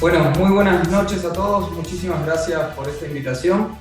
Bueno, muy buenas noches a todos. Muchísimas gracias por esta invitación.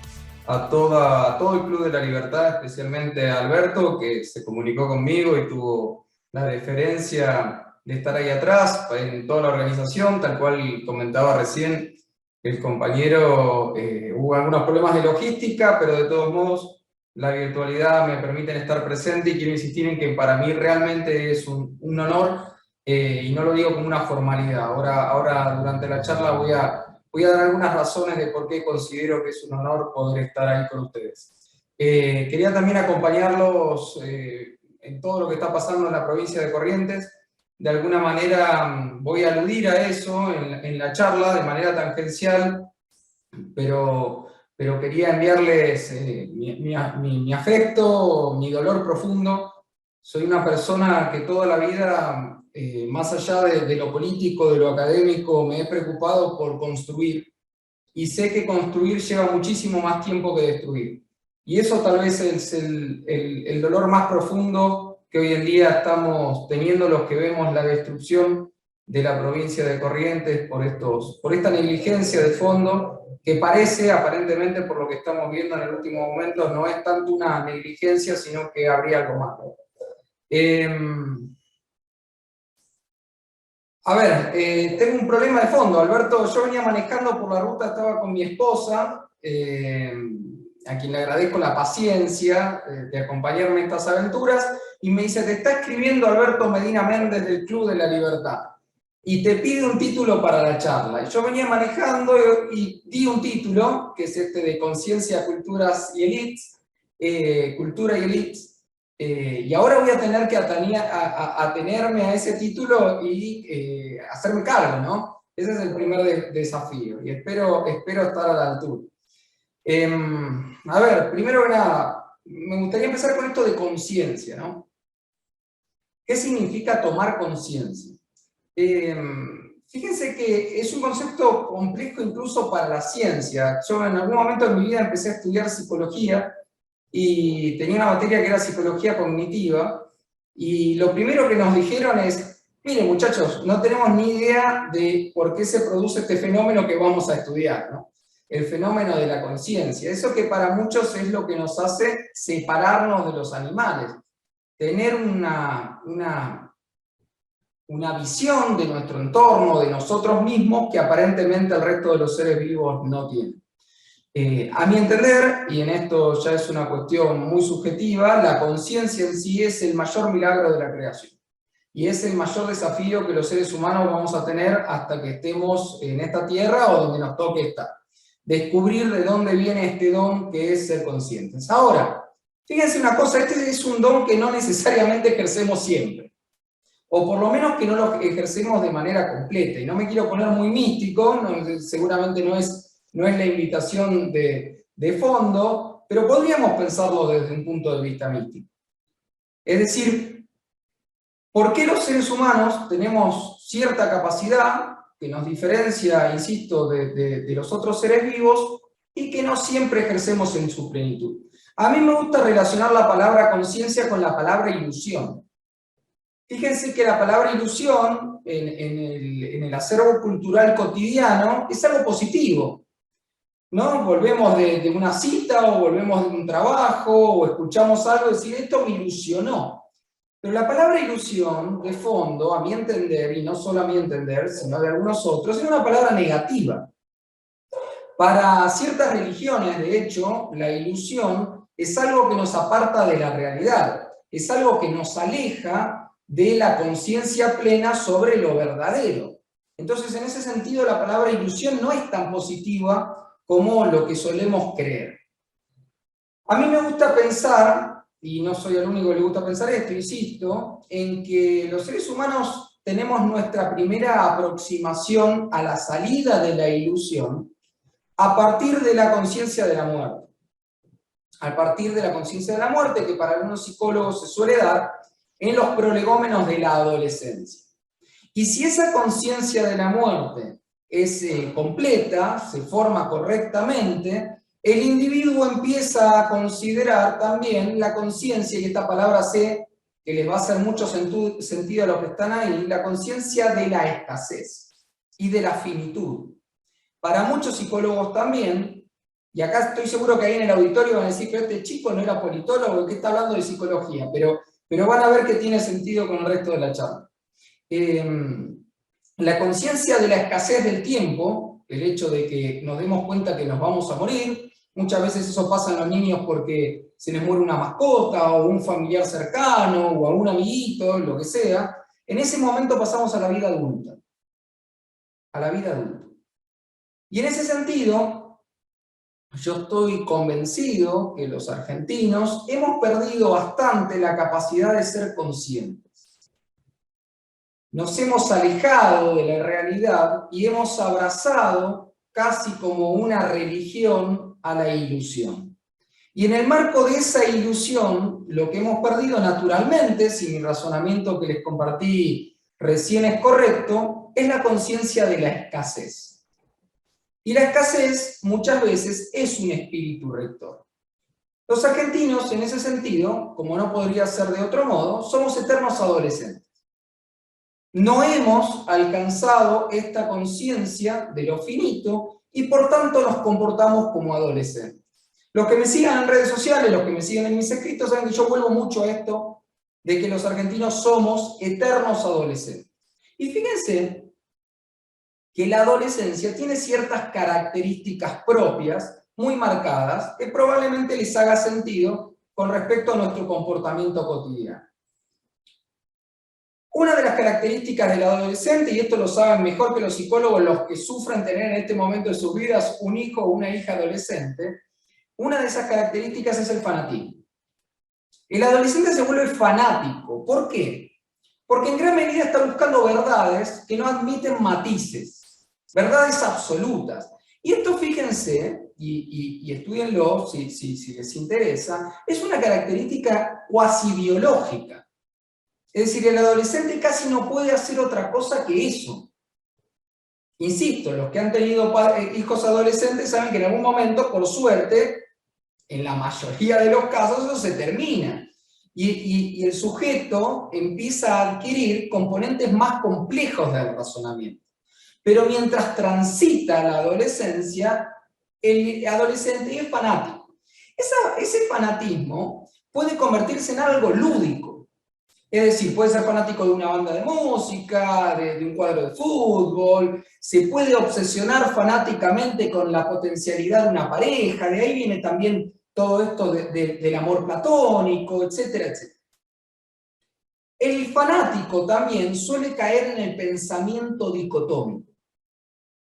A todo el Club de la Libertad, especialmente a Alberto, que se comunicó conmigo y tuvo la deferencia de estar ahí atrás en toda la organización, tal cual comentaba recién el compañero. Hubo algunos problemas de logística, pero de todos modos la virtualidad me permite estar presente y quiero insistir en que para mí realmente es un honor. Y no lo digo como una formalidad. Ahora durante la charla voy a dar algunas razones de por qué considero que es un honor poder estar ahí con ustedes. Quería también acompañarlos en todo lo que está pasando en la provincia de Corrientes. De alguna manera voy a aludir a eso en la charla de manera tangencial, pero quería enviarles mi afecto, mi dolor profundo. Soy una persona que toda la vida, más allá de lo político, de lo académico, me he preocupado por construir. Y sé que construir lleva muchísimo más tiempo que destruir. Y eso tal vez es el dolor más profundo que hoy en día estamos teniendo los que vemos la destrucción de la provincia de Corrientes por esta negligencia de fondo, que parece, aparentemente, por lo que estamos viendo en el último momento, no es tanto una negligencia, sino que habría algo más. A ver, tengo un problema de fondo, Alberto. Yo venía manejando por la ruta, estaba con mi esposa, a quien le agradezco la paciencia de acompañarme en estas aventuras, y me dice: te está escribiendo Alberto Medina Méndez del Club de la Libertad, y te pide un título para la charla. Y yo venía manejando y di un título, que es este de Conciencia, Culturas y Elites, Cultura y Elites. Y ahora voy a tener que atenerme a ese título y hacerme cargo, ¿no? Ese es el primer desafío, y espero estar a la altura. A ver, primero que nada, me gustaría empezar con esto de conciencia, ¿no? ¿Qué significa tomar conciencia? Fíjense que es un concepto complejo incluso para la ciencia. Yo en algún momento de mi vida empecé a estudiar psicología, y tenía una materia que era psicología cognitiva, y lo primero que nos dijeron es: miren muchachos, no tenemos ni idea de por qué se produce este fenómeno que vamos a estudiar, ¿no? El fenómeno de la conciencia, eso que para muchos es lo que nos hace separarnos de los animales, tener una visión de nuestro entorno, de nosotros mismos, que aparentemente el resto de los seres vivos no tienen. A mi entender, y en esto ya es una cuestión muy subjetiva, la conciencia en sí es el mayor milagro de la creación. Y es el mayor desafío que los seres humanos vamos a tener hasta que estemos en esta tierra o donde nos toque estar. Descubrir de dónde viene este don que es ser conscientes. Ahora, fíjense una cosa, este es un don que no necesariamente ejercemos siempre, o por lo menos que no lo ejercemos de manera completa. Y no me quiero poner muy místico, seguramente no es la invitación de fondo, pero podríamos pensarlo desde un punto de vista místico. Es decir, ¿por qué los seres humanos tenemos cierta capacidad que nos diferencia, insisto, de los otros seres vivos, y que no siempre ejercemos en su plenitud? A mí me gusta relacionar la palabra conciencia con la palabra ilusión. Fíjense que la palabra ilusión en el acervo cultural cotidiano es algo positivo, ¿no? Volvemos de una cita, o volvemos de un trabajo, o escuchamos algo, decir: esto me ilusionó. Pero la palabra ilusión, de fondo, a mi entender, y no solo a mi entender, sino de algunos otros, es una palabra negativa. Para ciertas religiones, de hecho, la ilusión es algo que nos aparta de la realidad, es algo que nos aleja de la conciencia plena sobre lo verdadero. Entonces, en ese sentido, la palabra ilusión no es tan positiva como lo que solemos creer. A mí me gusta pensar, y no soy el único que le gusta pensar esto, insisto, en que los seres humanos tenemos nuestra primera aproximación a la salida de la ilusión a partir de la conciencia de la muerte. A partir de la conciencia de la muerte, que para algunos psicólogos se suele dar en los prolegómenos de la adolescencia. Y si esa conciencia de la muerte es completa, se forma correctamente, el individuo empieza a considerar también la conciencia, y esta palabra sé que les va a hacer mucho sentido a los que están ahí, la conciencia de la escasez. y de la finitud. Para muchos psicólogos también, y acá estoy seguro que ahí en el auditorio van a decir que este chico no era politólogo, que está hablando de psicología, pero van a ver que tiene sentido con el resto de la charla. La conciencia de la escasez del tiempo, el hecho de que nos demos cuenta que nos vamos a morir, muchas veces eso pasa en los niños porque se les muere una mascota, o un familiar cercano, o a un amiguito, lo que sea, en ese momento pasamos a la vida adulta. A la vida adulta. Y en ese sentido, yo estoy convencido que los argentinos hemos perdido bastante la capacidad de ser conscientes. Nos hemos alejado de la realidad y hemos abrazado casi como una religión a la ilusión. Y en el marco de esa ilusión, lo que hemos perdido naturalmente, si mi razonamiento que les compartí recién es correcto, es la conciencia de la escasez. Y la escasez muchas veces es un espíritu rector. Los argentinos, en ese sentido, como no podría ser de otro modo, somos eternos adolescentes. No hemos alcanzado esta conciencia de lo finito y por tanto nos comportamos como adolescentes. Los que me sigan en redes sociales, los que me siguen en mis escritos, saben que yo vuelvo mucho a esto de que los argentinos somos eternos adolescentes. Y fíjense que la adolescencia tiene ciertas características propias, muy marcadas, que probablemente les haga sentido con respecto a nuestro comportamiento cotidiano. Una de las características del adolescente, y esto lo saben mejor que los psicólogos, los que sufren tener en este momento de sus vidas un hijo o una hija adolescente, una de esas características es el fanatismo. El adolescente se vuelve fanático. ¿Por qué? Porque en gran medida está buscando verdades que no admiten matices, verdades absolutas. Y esto, fíjense, y estudienlo si les interesa, es una característica cuasi biológica. Es decir, el adolescente casi no puede hacer otra cosa que eso. Insisto, los que han tenido hijos adolescentes saben que en algún momento, por suerte, en la mayoría de los casos eso se termina. Y el sujeto empieza a adquirir componentes más complejos del razonamiento. Pero mientras transita la adolescencia, el adolescente es fanático. Ese fanatismo puede convertirse en algo lúdico. Es decir, puede ser fanático de una banda de música, de un cuadro de fútbol, se puede obsesionar fanáticamente con la potencialidad de una pareja, de ahí viene también todo esto del amor platónico, etcétera, etcétera. El fanático también suele caer en el pensamiento dicotómico,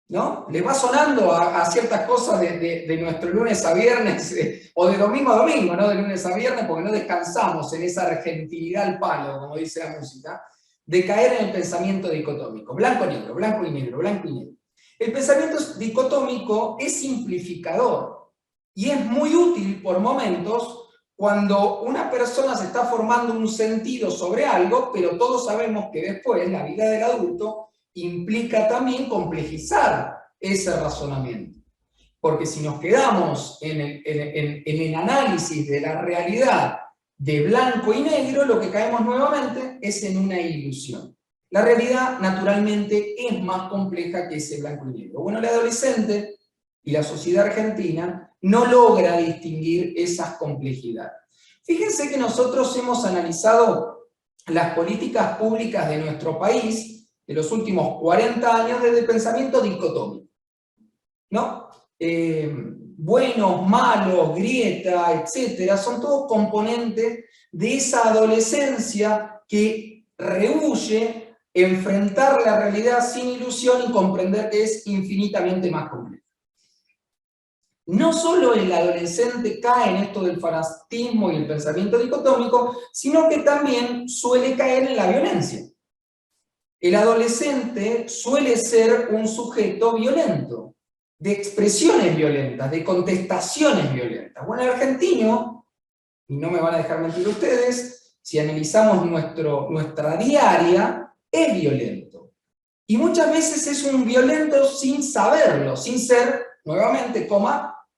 ¿no? Le va sonando a ciertas cosas de nuestro lunes a viernes, o de domingo a domingo, ¿no? De lunes a viernes, porque no descansamos en esa argentinidad al palo, como dice la música, de caer en el pensamiento dicotómico. Blanco y negro, blanco y negro, blanco y negro. El pensamiento dicotómico es simplificador y es muy útil por momentos cuando una persona se está formando un sentido sobre algo, pero todos sabemos que después la vida del adulto implica también complejizar ese razonamiento. Porque si nos quedamos en el análisis de la realidad de blanco y negro, lo que caemos nuevamente es en una ilusión. La realidad, naturalmente, es más compleja que ese blanco y negro. Bueno, el adolescente y la sociedad argentina no logra distinguir esas complejidades. Fíjense que nosotros hemos analizado las políticas públicas de nuestro país de los últimos 40 años desde el pensamiento dicotómico, ¿no? Buenos, malos, grieta, etcétera, son todos componentes de esa adolescencia que rehúye enfrentar la realidad sin ilusión y comprender que es infinitamente más compleja. No solo el adolescente cae en esto del fanatismo y el pensamiento dicotómico, sino que también suele caer en la violencia. El adolescente suele ser un sujeto violento, de expresiones violentas, de contestaciones violentas. Bueno, el argentino, y no me van a dejar mentir ustedes, si analizamos nuestra diaria, es violento. Y muchas veces es un violento sin saberlo, sin ser, nuevamente,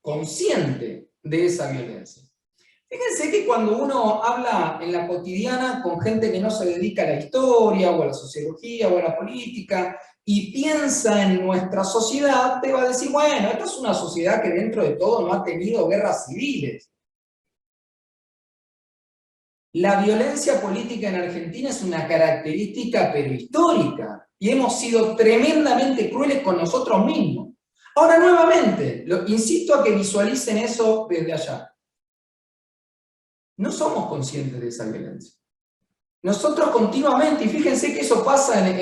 consciente de esa violencia. Fíjense que cuando uno habla en la cotidiana con gente que no se dedica a la historia, o a la sociología, o a la política, y piensa en nuestra sociedad, te va a decir, bueno, esta es una sociedad que dentro de todo no ha tenido guerras civiles. La violencia política en Argentina es una característica pero histórica, y hemos sido tremendamente crueles con nosotros mismos. Ahora, nuevamente, insisto a que visualicen eso desde allá. No somos conscientes de esa violencia. Nosotros continuamente, y fíjense que eso pasa en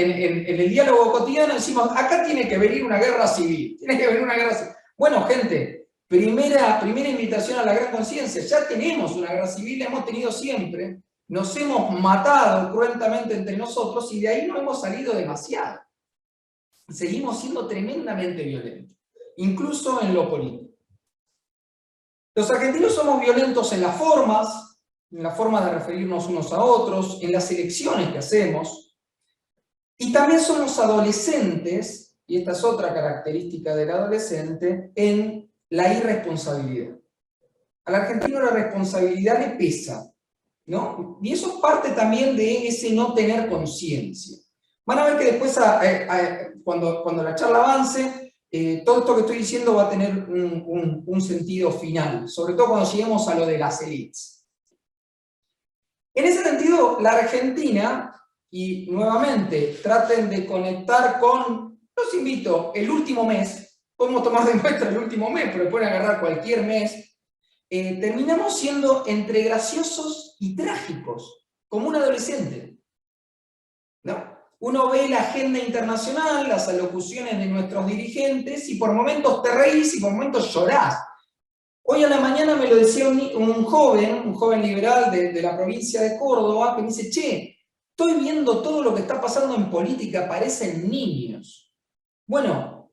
el diálogo cotidiano, decimos, acá tiene que venir una guerra civil, tiene que venir una guerra civil. Bueno, gente, primera invitación a la gran conciencia, ya tenemos una guerra civil, la hemos tenido siempre, nos hemos matado cruentamente entre nosotros y de ahí no hemos salido demasiado. Seguimos siendo tremendamente violentos, incluso en lo político. Los argentinos somos violentos en las formas, en la forma de referirnos unos a otros, en las elecciones que hacemos, y también somos adolescentes, y esta es otra característica del adolescente, en la irresponsabilidad. Al argentino la responsabilidad le pesa, ¿no? Y eso es parte también de ese no tener conciencia. Van a ver que después, cuando la charla avance, todo esto que estoy diciendo va a tener un sentido final, sobre todo cuando lleguemos a lo de las élites. En ese sentido, la Argentina, y nuevamente traten de conectar con, los invito, el último mes, podemos tomar de muestra el último mes, pero pueden agarrar cualquier mes, terminamos siendo entre graciosos y trágicos, como un adolescente, ¿no? Uno ve la agenda internacional, las alocuciones de nuestros dirigentes, y por momentos te reís y por momentos llorás. Hoy a la mañana me lo decía un joven liberal de la provincia de Córdoba, que me dice, che, estoy viendo todo lo que está pasando en política, parecen niños. Bueno,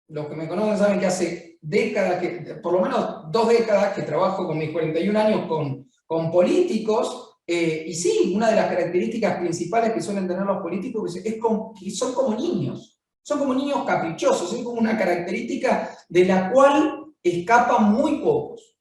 los que me conocen saben que hace décadas, por lo menos 2 décadas, que trabajo con mis 41 años con políticos, y sí, una de las características principales que suelen tener los políticos es que son como niños caprichosos, es como una característica de la cual escapan muy pocos,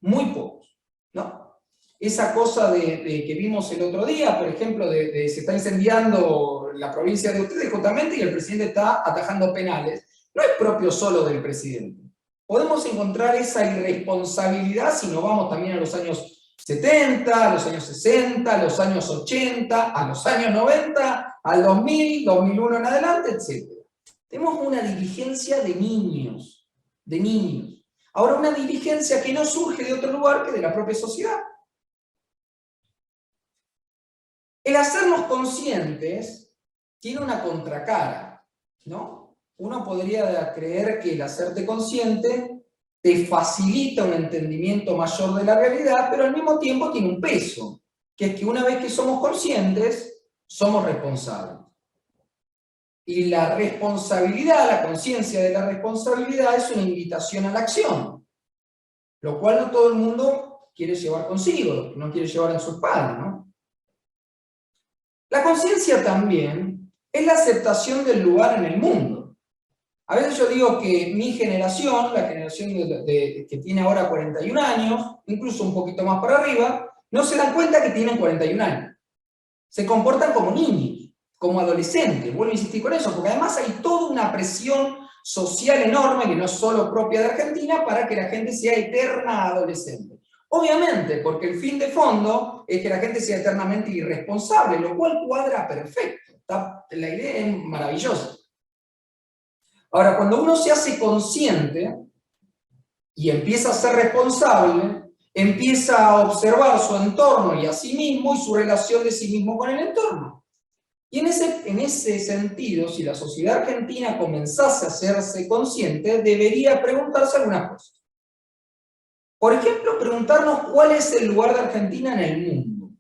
¿no? Esa cosa que vimos el otro día, por ejemplo, de se está incendiando la provincia de ustedes justamente y el presidente está atajando penales, no es propio solo del presidente. Podemos encontrar esa irresponsabilidad si nos vamos también a los años 70, a los años 60, a los años 80, a los años 90, al 2000, 2001 en adelante, etc. Tenemos una dirigencia de niños. Ahora, una dirigencia que no surge de otro lugar que de la propia sociedad. El hacernos conscientes tiene una contracara, ¿no? Uno podría creer que el hacerte consciente te facilita un entendimiento mayor de la realidad, pero al mismo tiempo tiene un peso, que es que una vez que somos conscientes, somos responsables. Y la responsabilidad, la conciencia de la responsabilidad es una invitación a la acción, lo cual no todo el mundo quiere llevar consigo, no quiere llevar en su espalda, ¿no? La conciencia también es la aceptación del lugar en el mundo. A veces yo digo que mi generación, la generación que tiene ahora 41 años, incluso un poquito más para arriba, no se dan cuenta que tienen 41 años. Se comportan como niños, como adolescentes. Vuelvo a insistir con eso, porque además hay toda una presión social enorme, que no es solo propia de Argentina, para que la gente sea eterna adolescente. Obviamente, porque el fin de fondo es que la gente sea eternamente irresponsable, lo cual cuadra perfecto. La idea es maravillosa. Ahora, cuando uno se hace consciente y empieza a ser responsable, empieza a observar su entorno y a sí mismo y su relación de sí mismo con el entorno. Y en ese sentido, si la sociedad argentina comenzase a hacerse consciente, debería preguntarse algunas cosas. Por ejemplo, preguntarnos cuál es el lugar de Argentina en el mundo.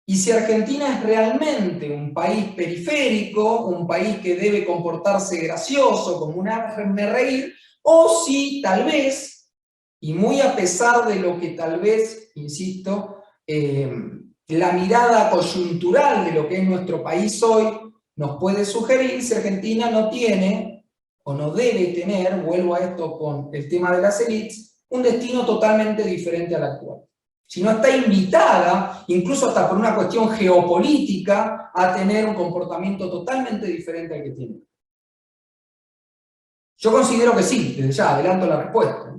Y si Argentina es realmente un país periférico, un país que debe comportarse gracioso, como un hazme reír, o si tal vez, y muy a pesar de lo que tal vez, insisto, la mirada coyuntural de lo que es nuestro país hoy nos puede sugerir si Argentina no tiene o no debe tener, vuelvo a esto con el tema de las élites, un destino totalmente diferente al actual. sino está invitada, incluso hasta por una cuestión geopolítica, a tener un comportamiento totalmente diferente al que tiene. Yo considero que sí, desde ya adelanto la respuesta.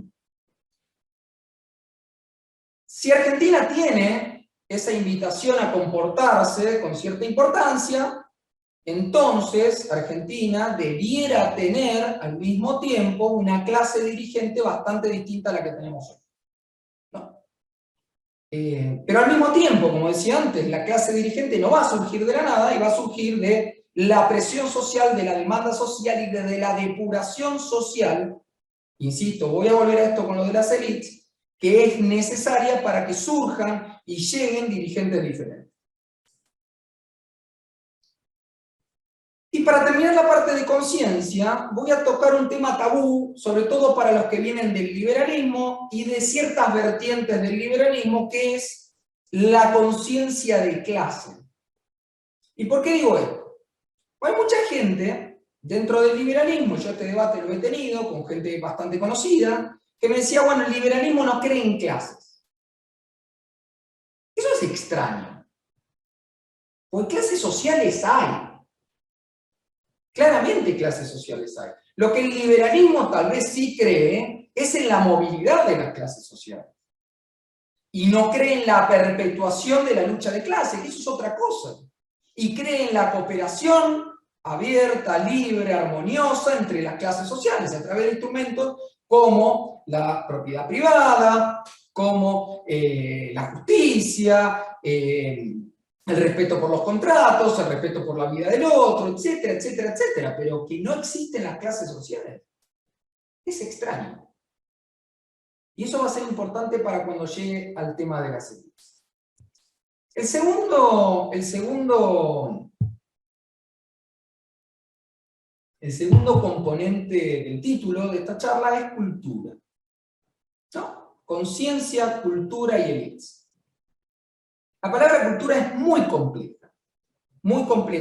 Si Argentina tiene esa invitación a comportarse con cierta importancia, entonces Argentina debiera tener al mismo tiempo una clase dirigente bastante distinta a la que tenemos hoy. ¿No? Pero al mismo tiempo, como decía antes, la clase dirigente no va a surgir de la nada y va a surgir de la presión social, de la demanda social y de la depuración social. Insisto, voy a volver a esto con lo de las élites, que es necesaria para que surjan y lleguen dirigentes diferentes. Y para terminar la parte de conciencia, voy a tocar un tema tabú, sobre todo para los que vienen del liberalismo y de ciertas vertientes del liberalismo, que es la conciencia de clase. ¿Y por qué digo esto? Hay mucha gente dentro del liberalismo, yo este debate lo he tenido con gente bastante conocida, que me decía, bueno, el liberalismo no cree en clases. Eso es extraño. Porque clases sociales hay. Claramente clases sociales hay. Lo que el liberalismo tal vez sí cree es en la movilidad de las clases sociales. Y no cree en la perpetuación de la lucha de clases, que eso es otra cosa. Y cree en la cooperación abierta, libre, armoniosa entre las clases sociales, a través de instrumentos como la propiedad privada, como la justicia, el respeto por los contratos, el respeto por la vida del otro, etcétera, etcétera, etcétera, pero que no existen las clases sociales. Es extraño. Y eso va a ser importante para cuando llegue al tema de las élites. El segundo componente del título de esta charla es cultura. ¿No? Conciencia, cultura y élites. La palabra cultura es muy compleja,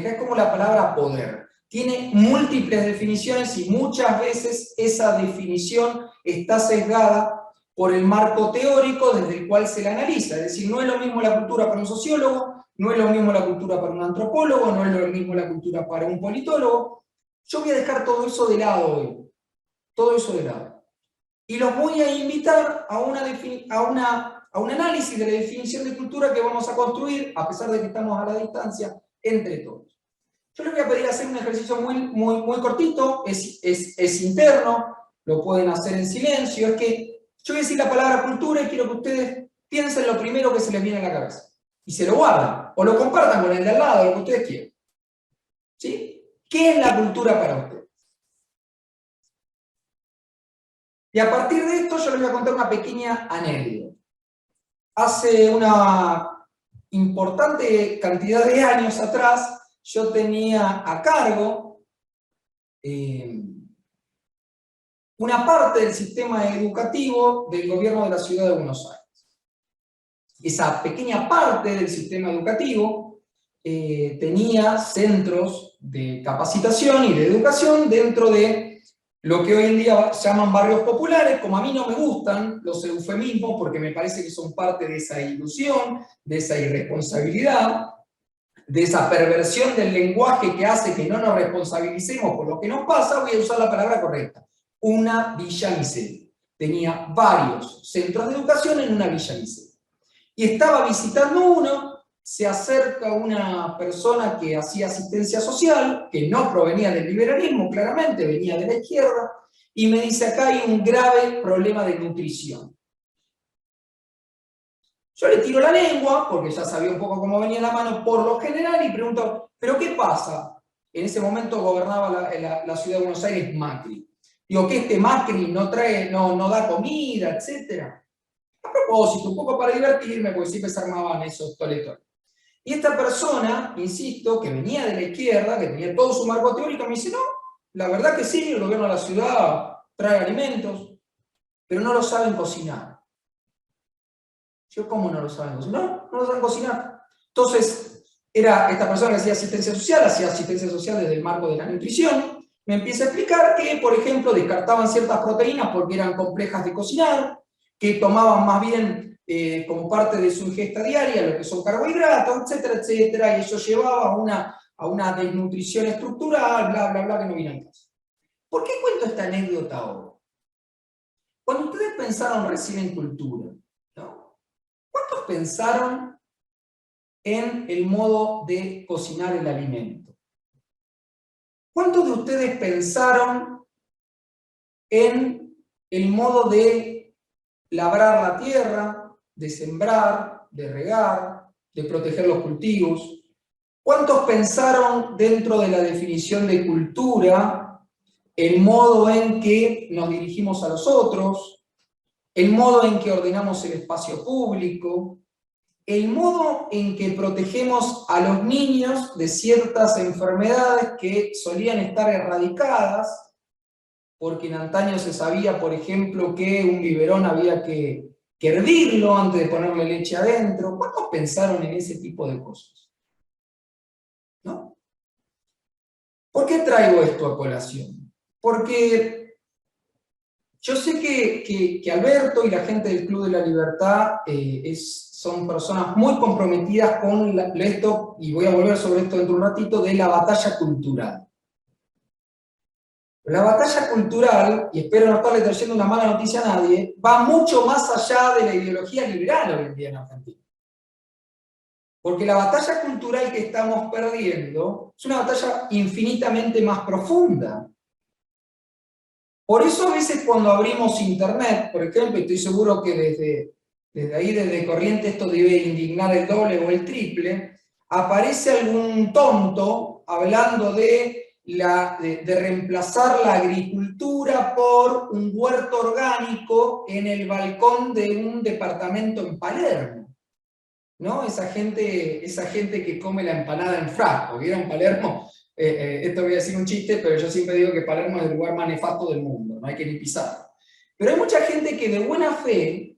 es como la palabra poder. Tiene múltiples definiciones y muchas veces esa definición está sesgada por el marco teórico desde el cual se la analiza. Es decir, no es lo mismo la cultura para un sociólogo, no es lo mismo la cultura para un antropólogo, no es lo mismo la cultura para un politólogo. Yo voy a dejar todo eso de lado hoy, todo eso de lado. Y los voy a invitar a un análisis de la definición de cultura que vamos a construir, a pesar de que estamos a la distancia, entre todos. Yo les voy a pedir hacer un ejercicio muy cortito, es interno, lo pueden hacer en silencio, es que yo voy a decir la palabra cultura y quiero que ustedes piensen lo primero que se les viene a la cabeza. Y se lo guardan, o lo compartan con el de al lado, lo que ustedes quieran. ¿Sí? ¿Qué es la cultura para ustedes? Y a partir de esto yo les voy a contar una pequeña anécdota. Hace una importante cantidad de años atrás, yo tenía a cargo una parte del sistema educativo del gobierno de la ciudad de Buenos Aires. Esa pequeña parte del sistema educativo tenía centros de capacitación y de educación dentro de lo que hoy en día llaman barrios populares. Como a mí no me gustan los eufemismos porque me parece que son parte de esa ilusión, de esa irresponsabilidad, de esa perversión del lenguaje que hace que no nos responsabilicemos por lo que nos pasa, voy a usar la palabra correcta. Una villa miseria. Tenía varios centros de educación en una villa miseria. Y estaba visitando uno, se acerca una persona que hacía asistencia social, que no provenía del liberalismo, claramente, venía de la izquierda, y me dice, acá hay un grave problema de nutrición. Yo le tiro la lengua, porque ya sabía un poco cómo venía la mano por lo general, y pregunto, ¿pero qué pasa? En ese momento gobernaba la ciudad de Buenos Aires Macri. Digo, que este Macri no da comida, etcétera. A propósito, un poco para divertirme, porque siempre se armaban esos toletones. Y esta persona, insisto, que venía de la izquierda, que tenía todo su marco teórico, me dice, no, la verdad que sí, el gobierno de la ciudad trae alimentos, pero no lo saben cocinar. Yo, ¿cómo no lo saben cocinar? No lo saben cocinar. Entonces, era esta persona que hacía asistencia social desde el marco de la nutrición, me empieza a explicar que, por ejemplo, descartaban ciertas proteínas porque eran complejas de cocinar, que tomaban más bien como parte de su ingesta diaria, lo que son carbohidratos, etcétera, etcétera, y eso llevaba a una desnutrición estructural, bla, bla, bla, que no viene al caso. ¿Por qué cuento esta anécdota ahora? Cuando ustedes pensaron recién en cultura, ¿no? ¿Cuántos pensaron en el modo de cocinar el alimento? ¿Cuántos de ustedes pensaron en el modo de labrar la tierra, de sembrar, de regar, de proteger los cultivos? ¿Cuántos pensaron dentro de la definición de cultura el modo en que nos dirigimos a los otros, el modo en que ordenamos el espacio público, el modo en que protegemos a los niños de ciertas enfermedades que solían estar erradicadas, porque en antaño se sabía, por ejemplo, que un biberón había que hervirlo antes de ponerle leche adentro? ¿Cuántos pensaron en ese tipo de cosas? ¿No? ¿Por qué traigo esto a colación? Porque yo sé que Alberto y la gente del Club de la Libertad son personas muy comprometidas con esto, y voy a volver sobre esto dentro de un ratito, de la batalla cultural. La batalla cultural, y espero no estarle trayendo una mala noticia a nadie, va mucho más allá de la ideología liberal hoy en día en Argentina. Porque la batalla cultural que estamos perdiendo es una batalla infinitamente más profunda. Por eso a veces cuando abrimos internet, por ejemplo, y estoy seguro que desde ahí, desde Corrientes, esto debe indignar el doble o el triple, aparece algún tonto hablando de reemplazar la agricultura por un huerto orgánico en el balcón de un departamento en Palermo, ¿no? Esa gente que come la empanada en frasco. ¿Vieron Palermo? Esto voy a decir un chiste, pero yo siempre digo que Palermo es el lugar más nefasto del mundo, no hay que ni pisarlo. Pero hay mucha gente que de buena fe,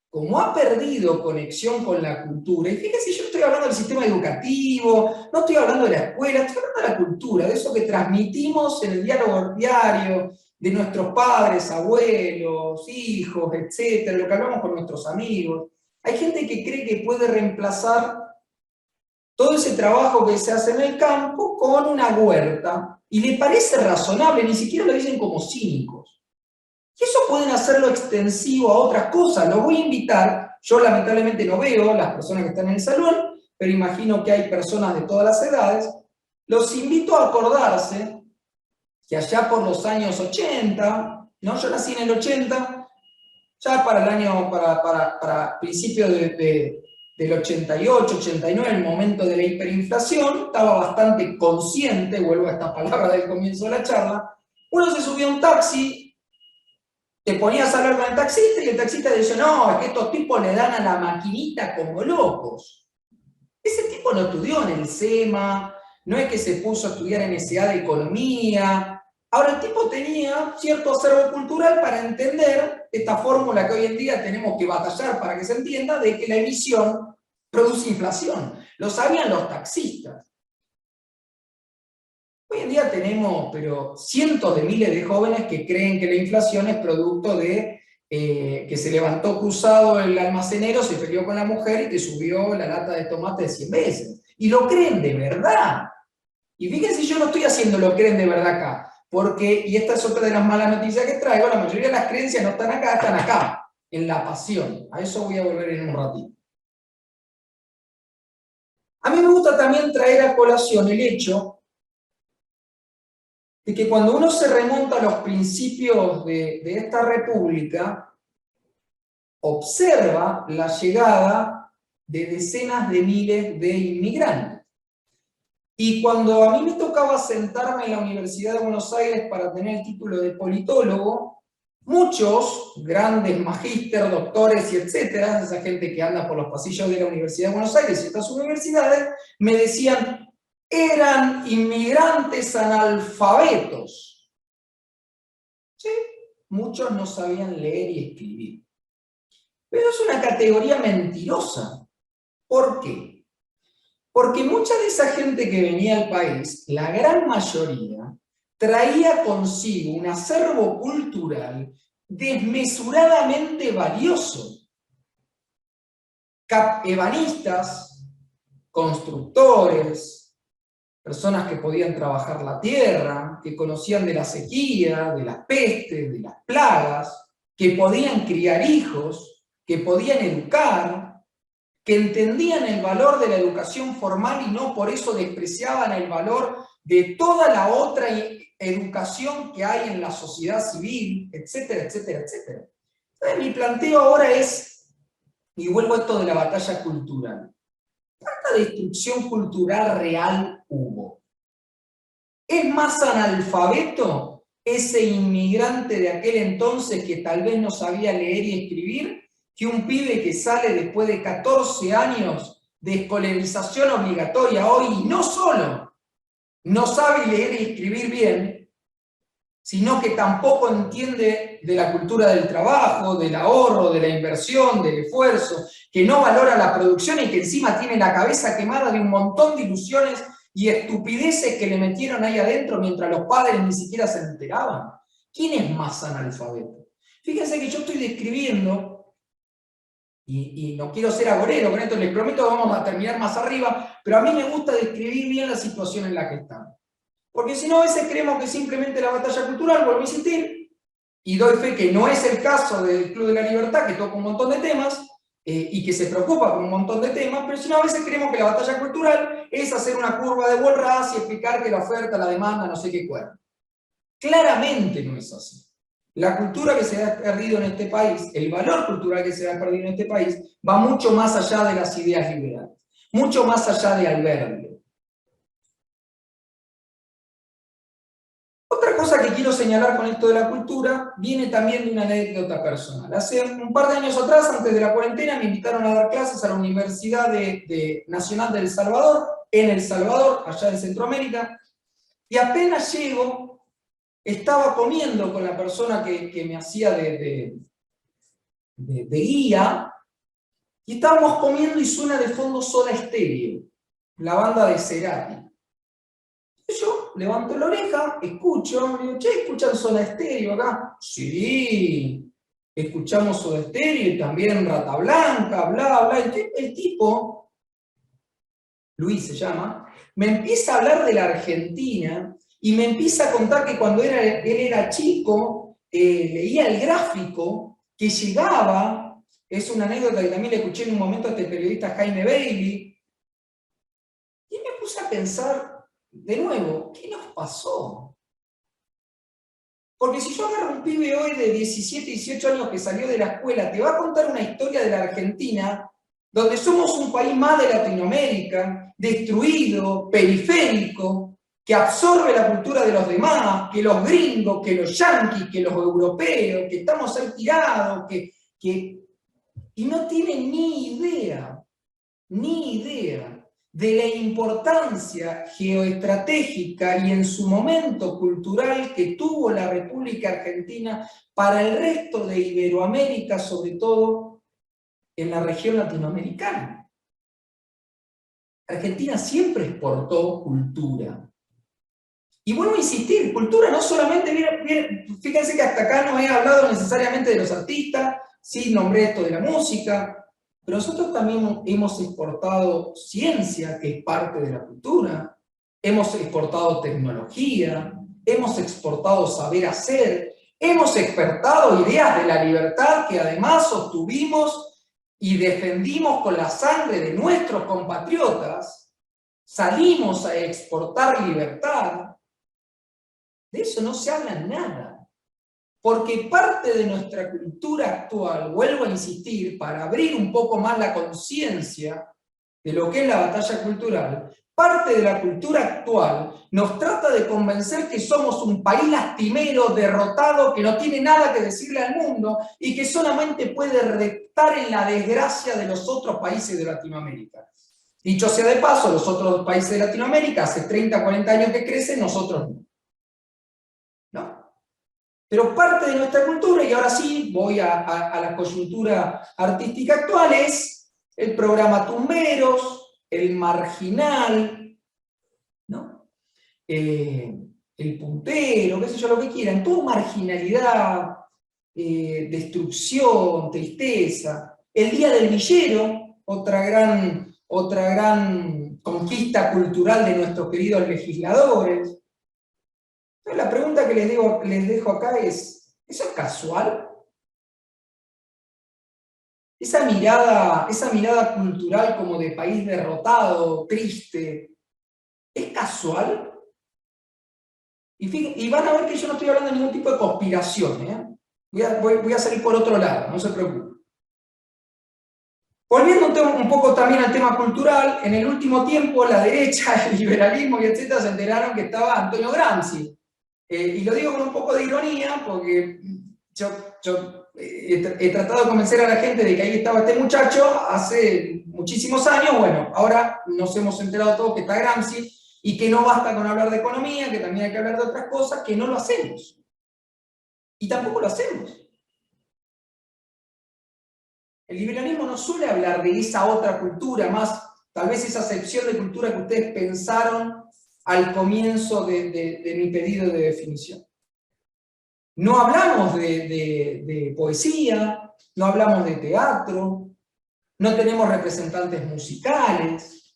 como ha perdido conexión con la cultura, y fíjense, yo no estoy hablando del sistema educativo, no estoy hablando de la escuela, estoy hablando de la cultura, de eso que transmitimos en el diálogo diario, de nuestros padres, abuelos, hijos, etcétera, lo que hablamos con nuestros amigos. Hay gente que cree que puede reemplazar todo ese trabajo que se hace en el campo con una huerta, y le parece razonable, ni siquiera lo dicen como cínicos. Y eso pueden hacerlo extensivo a otras cosas. Los voy a invitar, yo lamentablemente no veo las personas que están en el salón, pero imagino que hay personas de todas las edades. Los invito a acordarse que allá por los años 80, ¿no? Yo nací en el 80, ya para el año, para principios del 88, 89, el momento de la hiperinflación, estaba bastante consciente, vuelvo a esta palabra del comienzo de la charla, uno se subió a un taxi, te ponías a hablar con el taxista y el taxista decía, no, es que estos tipos le dan a la maquinita como locos. Ese tipo no estudió en el SEMA, no es que se puso a estudiar en SA de economía. Ahora, el tipo tenía cierto acervo cultural para entender esta fórmula que hoy en día tenemos que batallar para que se entienda, de que la emisión produce inflación. Lo sabían los taxistas. Hoy en día tenemos, pero cientos de miles de jóvenes que creen que la inflación es producto de que se levantó cruzado el almacenero, se peleó con la mujer y te subió la lata de tomate de 100 veces. Y lo creen de verdad. Y fíjense, yo no estoy haciendo lo creen de verdad acá, porque, y esta es otra de las malas noticias que traigo, la mayoría de las creencias no están acá, en la pasión. A eso voy a volver en un ratito. A mí me gusta también traer a colación el hecho de que cuando uno se remonta a los principios de esta república, observa la llegada de decenas de miles de inmigrantes. Y cuando a mí me tocaba sentarme en la Universidad de Buenos Aires para tener el título de politólogo, muchos grandes magísteres, doctores y etcétera, esa gente que anda por los pasillos de la Universidad de Buenos Aires y estas universidades, me decían, eran inmigrantes analfabetos. ¿Sí? Muchos no sabían leer y escribir. Pero es una categoría mentirosa. ¿Por qué? Porque mucha de esa gente que venía al país, la gran mayoría, traía consigo un acervo cultural desmesuradamente valioso. ebanistas, constructores, personas que podían trabajar la tierra, que conocían de la sequía, de las pestes, de las plagas, que podían criar hijos, que podían educar, que entendían el valor de la educación formal y no por eso despreciaban el valor de toda la otra educación que hay en la sociedad civil, etcétera, etcétera, etcétera. Entonces, mi planteo ahora es, y vuelvo a esto de la batalla cultural, ¿cuánta destrucción cultural real hubo? ¿Es más analfabeto ese inmigrante de aquel entonces que tal vez no sabía leer y escribir que un pibe que sale después de 14 años de escolarización obligatoria hoy, y no solo no sabe leer y escribir bien, sino que tampoco entiende de la cultura del trabajo, del ahorro, de la inversión, del esfuerzo, que no valora la producción y que encima tiene la cabeza quemada de un montón de ilusiones y estupideces que le metieron ahí adentro mientras los padres ni siquiera se enteraban? ¿Quién es más analfabeto? Fíjense que yo estoy describiendo, y no quiero ser agorero con esto, les prometo que vamos a terminar más arriba, pero a mí me gusta describir bien la situación en la que estamos. Porque si no, a veces creemos que simplemente la batalla cultural, vuelvo a insistir, y doy fe que no es el caso del Club de la Libertad, que toca un montón de temas, y que se preocupa por un montón de temas, pero si no, a veces creemos que la batalla cultural es hacer una curva de Walras y explicar que la oferta, la demanda, no sé qué cuál. Claramente no es así. La cultura que se ha perdido en este país, el valor cultural que se ha perdido en este país, va mucho más allá de las ideas liberales, mucho más allá de Alberti. Otra cosa que quiero señalar con esto de la cultura viene también de una anécdota personal. Hace un par de años atrás, antes de la cuarentena, me invitaron a dar clases a la Universidad Nacional de El Salvador, en El Salvador, allá en Centroamérica, y apenas llego, estaba comiendo con la persona que me hacía de guía, y estábamos comiendo y suena de fondo Soda Stereo, la banda de Cerati. Yo levanto la oreja, escucho, digo, che, ¿escuchan Soda Stereo acá? Sí, escuchamos Soda Stereo y también Rata Blanca, bla, bla. El tipo, Luis se llama, me empieza a hablar de la Argentina y me empieza a contar que cuando él era chico, leía el gráfico, que llegaba, es una anécdota que también le escuché en un momento a este periodista Jaime Bailey, y me puse a pensar, de nuevo, ¿qué nos pasó? Porque si yo agarro un pibe hoy de 17, 18 años que salió de la escuela, te va a contar una historia de la Argentina, donde somos un país más de Latinoamérica, destruido, periférico, que absorbe la cultura de los demás, que los gringos, que los yanquis, que los europeos, que estamos ahí tirados, y no tienen ni idea de la importancia geoestratégica y en su momento cultural que tuvo la República Argentina para el resto de Iberoamérica, sobre todo en la región latinoamericana. Argentina siempre exportó cultura. Y vuelvo a insistir, cultura no solamente, fíjense que hasta acá no he hablado necesariamente de los artistas, sí nombré esto de la música, pero nosotros también hemos exportado ciencia, que es parte de la cultura, hemos exportado tecnología, hemos exportado saber hacer, hemos exportado ideas de la libertad que además sostuvimos y defendimos con la sangre de nuestros compatriotas, salimos a exportar libertad. De eso no se habla nada. Porque parte de nuestra cultura actual, vuelvo a insistir, para abrir un poco más la conciencia de lo que es la batalla cultural, parte de la cultura actual nos trata de convencer que somos un país lastimero, derrotado, que no tiene nada que decirle al mundo y que solamente puede reptar en la desgracia de los otros países de Latinoamérica. Dicho sea de paso, los otros países de Latinoamérica hace 30, 40 años que crecen, nosotros no. Pero parte de nuestra cultura, y ahora sí voy a la coyuntura artística actual, es el programa Tumberos, el Marginal, ¿no? El Puntero, qué sé yo, lo que quieran, todo marginalidad, destrucción, tristeza. El Día del Villero, otra gran conquista cultural de nuestros queridos legisladores. Entonces, la pregunta que les dejo acá es, ¿eso es casual? Esa mirada cultural como de país derrotado, triste, ¿es casual? Y van a ver que yo no estoy hablando de ningún tipo de conspiración, ¿eh? Voy a salir por otro lado, no se preocupen. Volviendo un poco también al tema cultural, en el último tiempo la derecha, el liberalismo y etcétera se enteraron que estaba Antonio Gramsci. Y lo digo con un poco de ironía porque yo he tratado de convencer a la gente de que ahí estaba este muchacho hace muchísimos años. Bueno, ahora nos hemos enterado todos que está Gramsci y que no basta con hablar de economía, que también hay que hablar de otras cosas, que no lo hacemos. Y tampoco lo hacemos. El liberalismo no suele hablar de esa otra cultura, más tal vez esa sección de cultura que ustedes pensaron al comienzo de mi pedido de definición. No hablamos de poesía, no hablamos de teatro, no tenemos representantes musicales.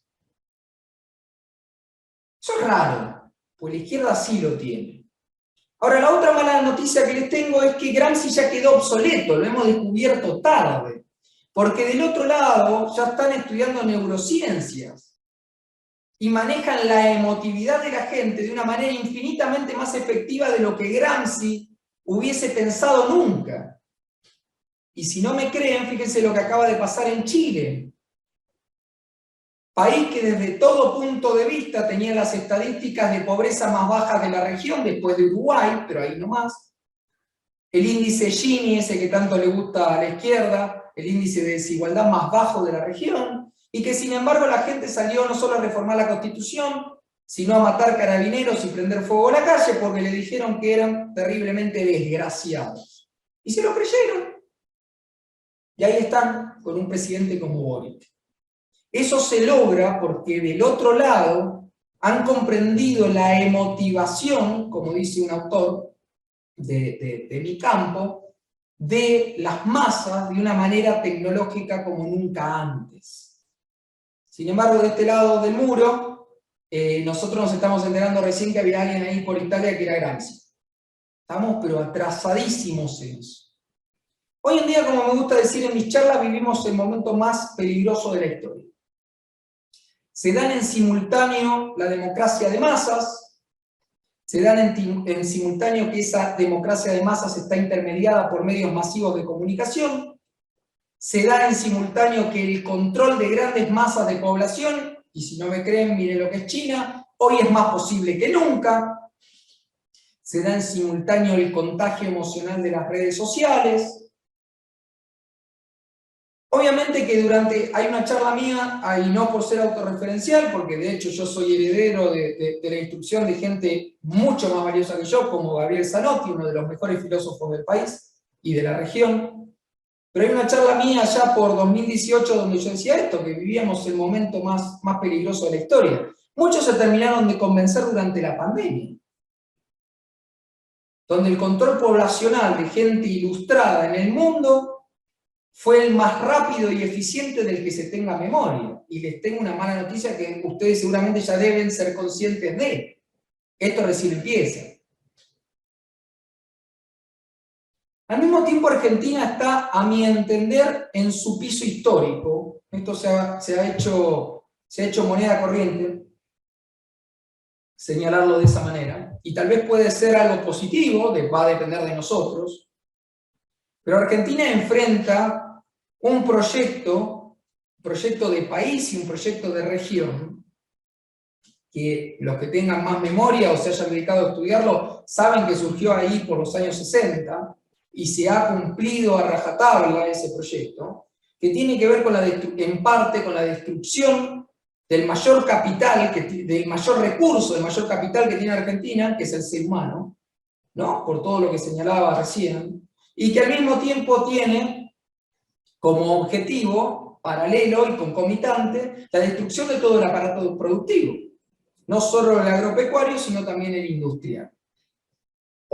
Eso es raro, pues la izquierda sí lo tiene. Ahora, la otra mala noticia que les tengo es que Gramsci ya quedó obsoleto, lo hemos descubierto tarde. Porque del otro lado ya están estudiando neurociencias y manejan la emotividad de la gente de una manera infinitamente más efectiva de lo que Gramsci hubiese pensado nunca. Y si no me creen, fíjense lo que acaba de pasar en Chile. País que desde todo punto de vista tenía las estadísticas de pobreza más bajas de la región, después de Uruguay, pero ahí nomás. El índice Gini, ese que tanto le gusta a la izquierda, el índice de desigualdad más bajo de la región, y que sin embargo la gente salió no solo a reformar la Constitución, sino a matar carabineros y prender fuego a la calle porque le dijeron que eran terriblemente desgraciados. Y se lo creyeron. Y ahí están con un presidente como Boric. Eso se logra porque del otro lado han comprendido la emotivación, como dice un autor de mi campo, de las masas de una manera tecnológica como nunca antes. Sin embargo, de este lado del muro, nosotros nos estamos enterando recién que había alguien ahí por Italia que era Gramsci. Estamos pero atrasadísimos en eso. Hoy en día, como me gusta decir en mis charlas, vivimos el momento más peligroso de la historia. Se dan en simultáneo la democracia de masas, se dan en simultáneo que esa democracia de masas está intermediada por medios masivos de comunicación, se da en simultáneo que el control de grandes masas de población, y si no me creen, miren lo que es China, hoy es más posible que nunca, se da en simultáneo el contagio emocional de las redes sociales. Obviamente que hay una charla mía, y no por ser autorreferencial, porque de hecho yo soy heredero de la instrucción de gente mucho más valiosa que yo, como Gabriel Zanotti, uno de los mejores filósofos del país y de la región. Pero hay una charla mía allá por 2018 donde yo decía esto, que vivíamos el momento más peligroso de la historia. Muchos se terminaron de convencer durante la pandemia, donde el control poblacional de gente ilustrada en el mundo fue el más rápido y eficiente del que se tenga memoria. Y les tengo una mala noticia que ustedes seguramente ya deben ser conscientes de. Esto recién empieza. Al mismo tiempo, Argentina está, a mi entender, en su piso histórico. Esto se ha hecho moneda corriente, señalarlo de esa manera. Y tal vez puede ser algo positivo, va a depender de nosotros. Pero Argentina enfrenta un proyecto de país y un proyecto de región, que los que tengan más memoria o se hayan dedicado a estudiarlo, saben que surgió ahí por los años 60, y se ha cumplido a rajatabla ese proyecto, que tiene que ver en parte con la destrucción del mayor capital, del mayor recurso, del mayor capital que tiene Argentina, que es el ser humano, ¿no? Por todo lo que señalaba recién, y que al mismo tiempo tiene como objetivo paralelo y concomitante la destrucción de todo el aparato productivo, no solo el agropecuario, sino también el industrial.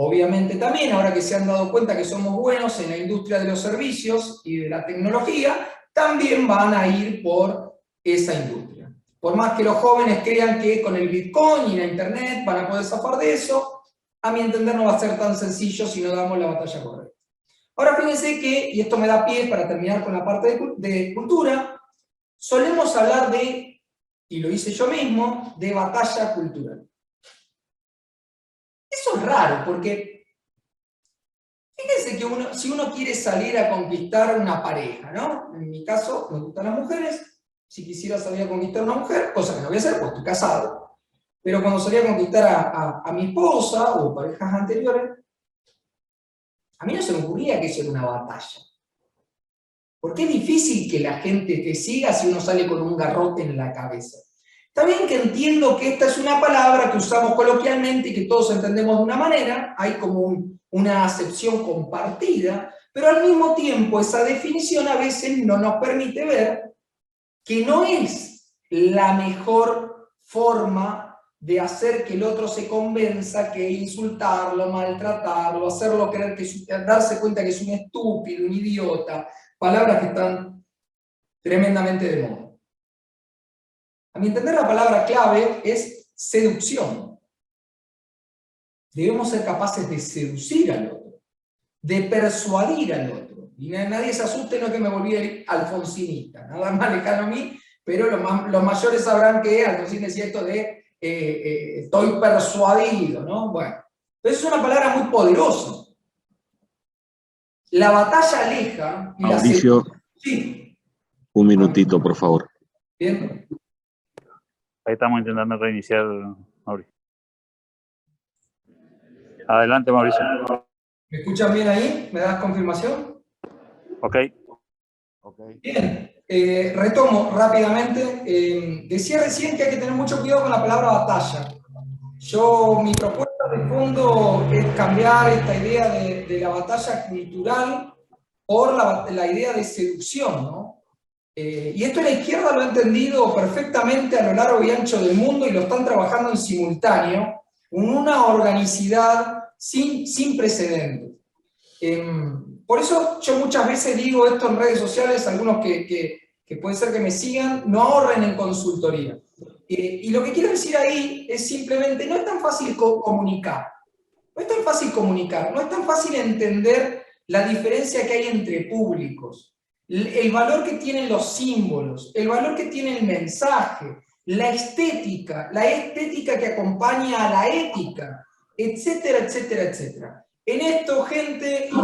Obviamente también, ahora que se han dado cuenta que somos buenos en la industria de los servicios y de la tecnología, también van a ir por esa industria. Por más que los jóvenes crean que con el Bitcoin y la Internet van a poder zafar de eso, a mi entender no va a ser tan sencillo si no damos la batalla correcta. Ahora fíjense que, y esto me da pie para terminar con la parte de cultura, solemos hablar de, y lo hice yo mismo, de batalla cultural. Eso es raro, porque fíjense que si uno quiere salir a conquistar una pareja, ¿no? En mi caso, me gustan las mujeres. Si quisiera salir a conquistar una mujer, cosa que no voy a hacer porque estoy casado, pero cuando salía a conquistar a mi esposa o parejas anteriores, a mí no se me ocurría que eso era una batalla. Porque es difícil que la gente te siga si uno sale con un garrote en la cabeza. Está bien que entiendo que esta es una palabra que usamos coloquialmente y que todos entendemos de una manera, hay como una acepción compartida, pero al mismo tiempo esa definición a veces no nos permite ver que no es la mejor forma de hacer que el otro se convenza que insultarlo, maltratarlo, hacerlo creer darse cuenta que es un estúpido, un idiota, palabras que están tremendamente de moda. A mi entender, la palabra clave es seducción. Debemos ser capaces de seducir al otro, de persuadir al otro. Y nadie se asuste, no es que me volví alfonsinista, nada más lejano a mí, pero los mayores sabrán que Alfonsín decía esto de estoy persuadido, ¿no? Bueno, entonces es una palabra muy poderosa. La batalla aleja y Mauricio, la seducción. Sí. Un minutito, por favor. Bien. Ahí estamos intentando reiniciar, Mauricio. Adelante, Mauricio. ¿Me escuchan bien ahí? ¿Me das confirmación? Ok. Bien. Retomo rápidamente. Decía recién que hay que tener mucho cuidado con la palabra batalla. Mi propuesta de fondo es cambiar esta idea de la batalla cultural por la idea de seducción, ¿no? Y esto la izquierda lo ha entendido perfectamente a lo largo y ancho del mundo y lo están trabajando en simultáneo, con una organicidad sin precedentes. Por eso yo muchas veces digo esto en redes sociales, algunos que puede ser que me sigan, no ahorren en consultoría. Y lo que quiero decir ahí es simplemente, no es tan fácil comunicar, no es tan fácil comunicar, no es tan fácil entender la diferencia que hay entre públicos, el valor que tienen los símbolos, el valor que tiene el mensaje, la estética que acompaña a la ética, etcétera, etcétera, etcétera. En esto, gente, el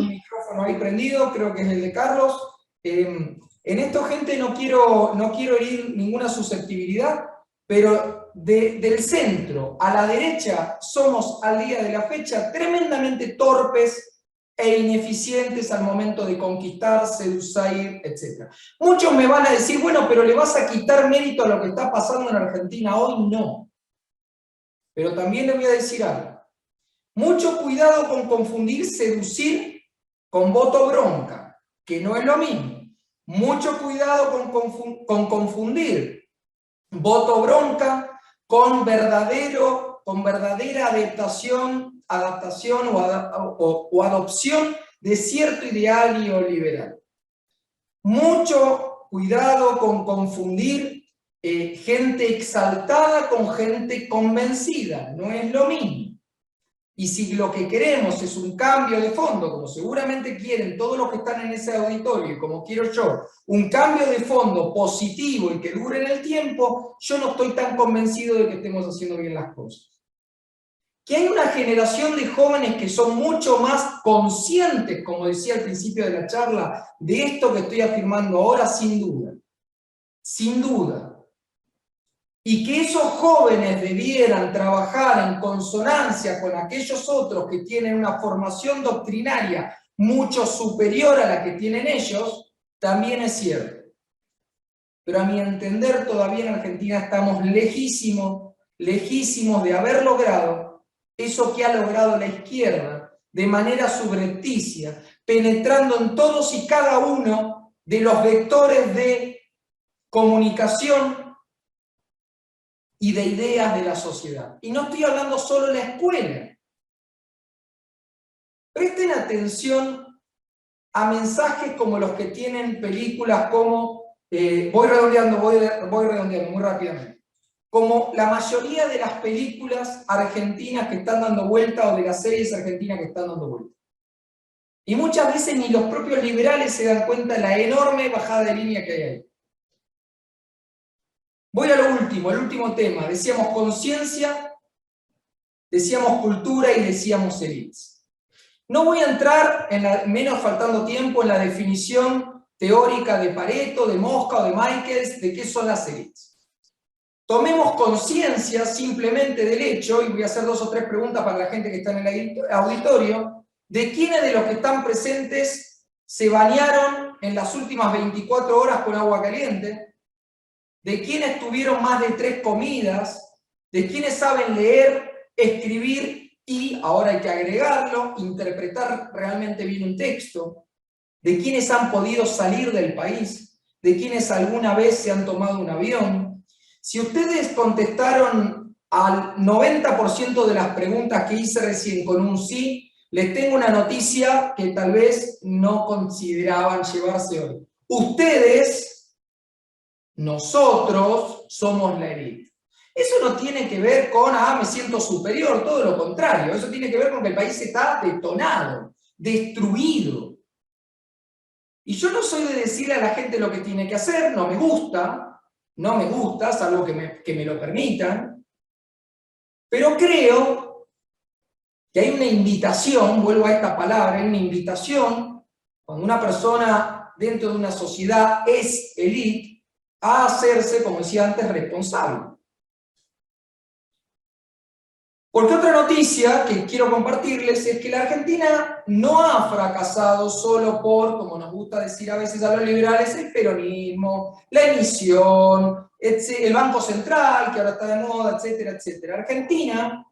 micrófono ahí prendido, creo que es el de Carlos. En esto, gente, no quiero herir ninguna susceptibilidad, pero del centro a la derecha somos al día de la fecha tremendamente torpes e ineficientes al momento de conquistar, seducir, etc. Muchos me van a decir, bueno, pero ¿le vas a quitar mérito a lo que está pasando en Argentina hoy? No. Pero también le voy a decir algo. Mucho cuidado con confundir seducir con voto bronca, que no es lo mismo. Mucho cuidado con confundir voto bronca con verdadera adaptación o adopción de cierto ideal neoliberal. Mucho cuidado con confundir gente exaltada con gente convencida, no es lo mismo. Y si lo que queremos es un cambio de fondo, como seguramente quieren todos los que están en ese auditorio, y como quiero yo, un cambio de fondo positivo y que dure en el tiempo, yo no estoy tan convencido de que estemos haciendo bien las cosas. Que hay una generación de jóvenes que son mucho más conscientes, como decía al principio de la charla, de esto que estoy afirmando ahora, sin duda. Sin duda. Y que esos jóvenes debieran trabajar en consonancia con aquellos otros que tienen una formación doctrinaria mucho superior a la que tienen ellos, también es cierto. Pero a mi entender todavía en Argentina estamos lejísimos de haber logrado eso que ha logrado la izquierda de manera subrepticia, penetrando en todos y cada uno de los vectores de comunicación y de ideas de la sociedad. Y no estoy hablando solo de la escuela. Presten atención a mensajes como los que tienen películas como, voy redondeando muy rápidamente, como la mayoría de las películas argentinas que están dando vuelta o de las series argentinas que están dando vuelta. Y muchas veces ni los propios liberales se dan cuenta de la enorme bajada de línea que hay ahí. Voy a lo último, el último tema. Decíamos conciencia, decíamos cultura y decíamos élites. No voy a entrar, menos faltando tiempo, en la definición teórica de Pareto, de Mosca o de Michaels de qué son las élites. Tomemos conciencia simplemente del hecho, y voy a hacer 2 o 3 preguntas para la gente que está en el auditorio, de quiénes de los que están presentes se bañaron en las últimas 24 horas con agua caliente, de quiénes tuvieron más de 3 comidas, de quiénes saben leer, escribir y, ahora hay que agregarlo, interpretar realmente bien un texto, de quienes han podido salir del país, de quienes alguna vez se han tomado un avión. Si ustedes contestaron al 90% de las preguntas que hice recién con un sí, les tengo una noticia que tal vez no consideraban llevarse hoy. Ustedes, nosotros, somos la élite. Eso no tiene que ver con, me siento superior, todo lo contrario. Eso tiene que ver con que el país está detonado, destruido. Y yo no soy de decirle a la gente lo que tiene que hacer, no me gusta, salvo que me lo permitan, pero creo que hay una invitación, vuelvo a esta palabra, hay una invitación, cuando una persona dentro de una sociedad es élite, a hacerse, como decía antes, responsable. Porque otra noticia que quiero compartirles es que la Argentina no ha fracasado solo por, como nos gusta decir a veces a los liberales, el peronismo, la emisión, el Banco Central, que ahora está de moda, etcétera, etcétera. Argentina,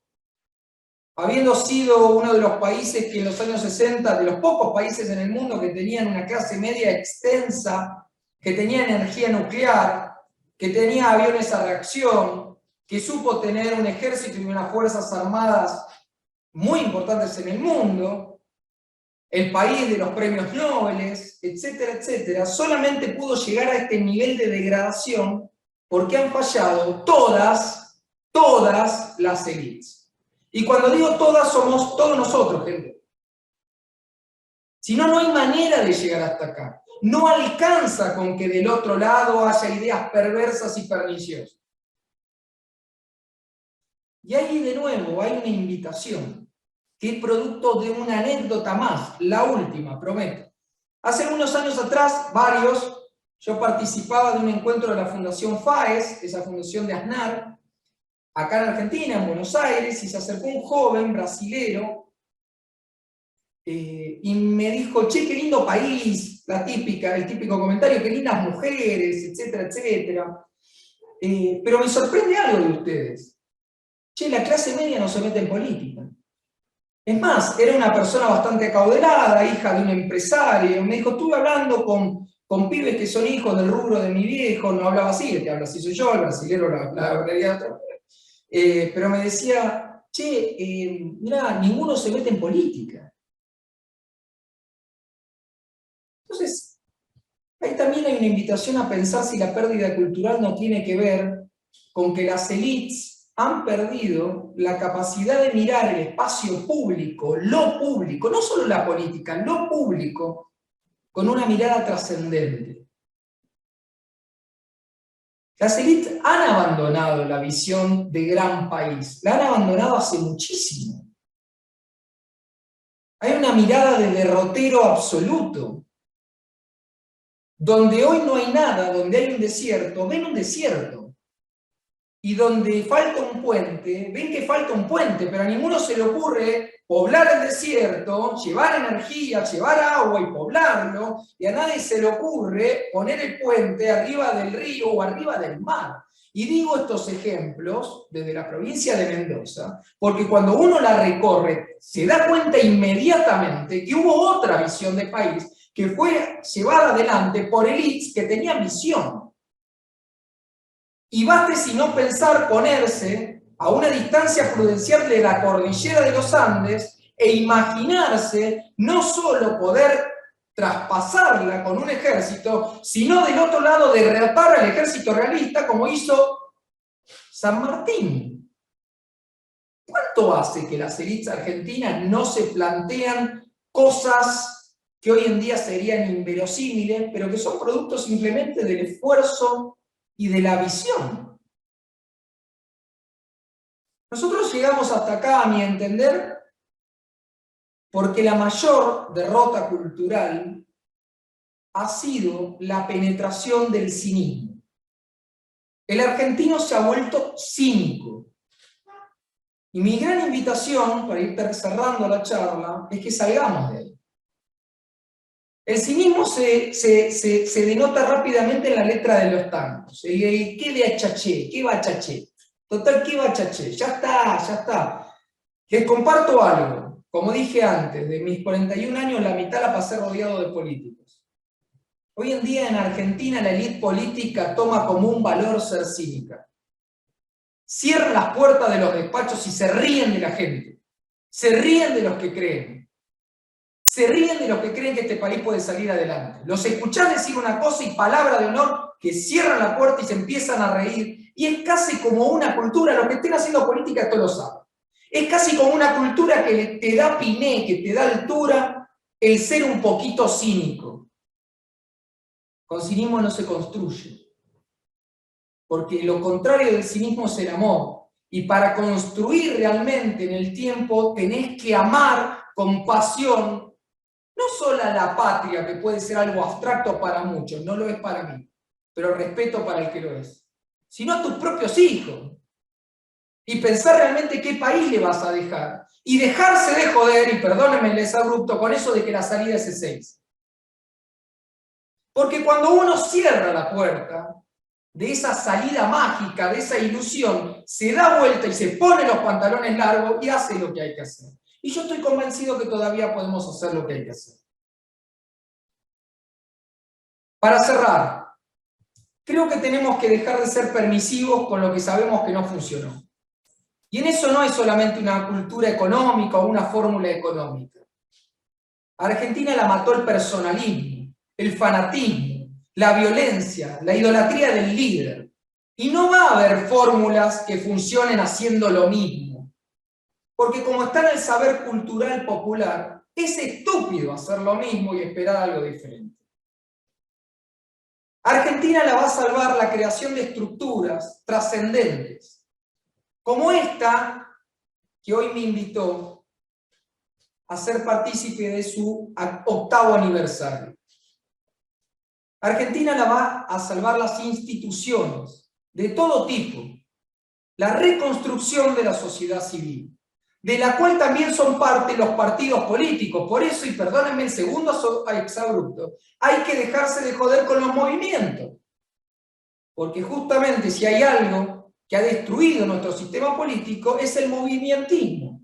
habiendo sido uno de los países que en los años 60, de los pocos países en el mundo que tenían una clase media extensa, que tenía energía nuclear, que tenía aviones a reacción, que supo tener un ejército y unas fuerzas armadas muy importantes en el mundo, el país de los premios Nobel, etcétera, etcétera, solamente pudo llegar a este nivel de degradación porque han fallado todas las élites. Y cuando digo todas, somos todos nosotros, gente. Si no, no hay manera de llegar hasta acá. No alcanza con que del otro lado haya ideas perversas y perniciosas. Y ahí de nuevo hay una invitación, que es producto de una anécdota más, la última, prometo. Hace unos años atrás, yo participaba de un encuentro de la Fundación FAES, esa fundación de Aznar, acá en Argentina, en Buenos Aires, y se acercó un joven brasilero y me dijo, che, qué lindo país, el típico comentario, qué lindas mujeres, etcétera, etcétera. Pero me sorprende algo de ustedes. Che, la clase media no se mete en política. Es más, era una persona bastante acaudalada, hija de un empresario. Me dijo, estuve hablando con pibes que son hijos del rubro de mi viejo, no hablaba así, el que habla así soy yo, el brasilero la realidad. Pero me decía, che, mirá, ninguno se mete en política. Entonces, ahí también hay una invitación a pensar si la pérdida cultural no tiene que ver con que las élites han perdido la capacidad de mirar el espacio público, lo público, no solo la política, lo público, con una mirada trascendente. Las élites han abandonado la visión de gran país, la han abandonado hace muchísimo. Hay una mirada de derrotero absoluto, donde hoy no hay nada, donde hay un desierto, ven un desierto. Y donde falta un puente, ven que falta un puente, pero a ninguno se le ocurre poblar el desierto, llevar energía, llevar agua y poblarlo, y a nadie se le ocurre poner el puente arriba del río o arriba del mar. Y digo estos ejemplos desde la provincia de Mendoza, porque cuando uno la recorre, se da cuenta inmediatamente que hubo otra visión de país que fue llevada adelante por élites que tenían visión. Y baste si no pensar ponerse a una distancia prudencial de la cordillera de los Andes e imaginarse no solo poder traspasarla con un ejército, sino del otro lado derrotar al ejército realista como hizo San Martín. ¿Cuánto hace que las élites argentinas no se plantean cosas que hoy en día serían inverosímiles, pero que son productos simplemente del esfuerzo y de la visión? Nosotros llegamos hasta acá, a mi entender, porque la mayor derrota cultural ha sido la penetración del cinismo. El argentino se ha vuelto cínico. Y mi gran invitación, para ir cerrando la charla, es que salgamos de ahí. El cinismo se denota rápidamente en la letra de los tangos. ¿Qué de achaché? ¿Qué va achaché? Total, ¿qué va achaché? Ya está, ya está. Les comparto algo. Como dije antes, de mis 41 años, la mitad la pasé rodeado de políticos. Hoy en día en Argentina la élite política toma como un valor ser cínica. Cierran las puertas de los despachos y se ríen de la gente. Se ríen de los que creen. Se ríen de los que creen que este país puede salir adelante. Los escuchás decir una cosa y palabra de honor que cierran la puerta y se empiezan a reír. Y es casi como una cultura, los que estén haciendo política esto lo saben. Es casi como una cultura que te da piné, que te da altura el ser un poquito cínico. Con cinismo no se construye. Porque lo contrario del cinismo es el amor. Y para construir realmente en el tiempo tenés que amar con pasión, no solo a la patria, que puede ser algo abstracto para muchos, no lo es para mí, pero respeto para el que lo es, sino a tus propios hijos. Y pensar realmente qué país le vas a dejar. Y dejarse de joder, y perdónenme les abrupto, con eso de que la salida es E6. Porque cuando uno cierra la puerta de esa salida mágica, de esa ilusión, se da vuelta y se pone los pantalones largos y hace lo que hay que hacer. Y yo estoy convencido que todavía podemos hacer lo que hay que hacer. Para cerrar, creo que tenemos que dejar de ser permisivos con lo que sabemos que no funcionó. Y en eso no es solamente una cultura económica o una fórmula económica. A Argentina la mató el personalismo, el fanatismo, la violencia, la idolatría del líder. Y no va a haber fórmulas que funcionen haciendo lo mismo. Porque como está en el saber cultural popular, es estúpido hacer lo mismo y esperar algo diferente. A Argentina la va a salvar la creación de estructuras trascendentes, como esta que hoy me invitó a ser partícipe de su 8º aniversario. Argentina la va a salvar las instituciones de todo tipo, la reconstrucción de la sociedad civil, de la cual también son parte los partidos políticos. Por eso, y perdónenme el segundo exabrupto, hay que dejarse de joder con los movimientos. Porque justamente si hay algo que ha destruido nuestro sistema político es el movimentismo.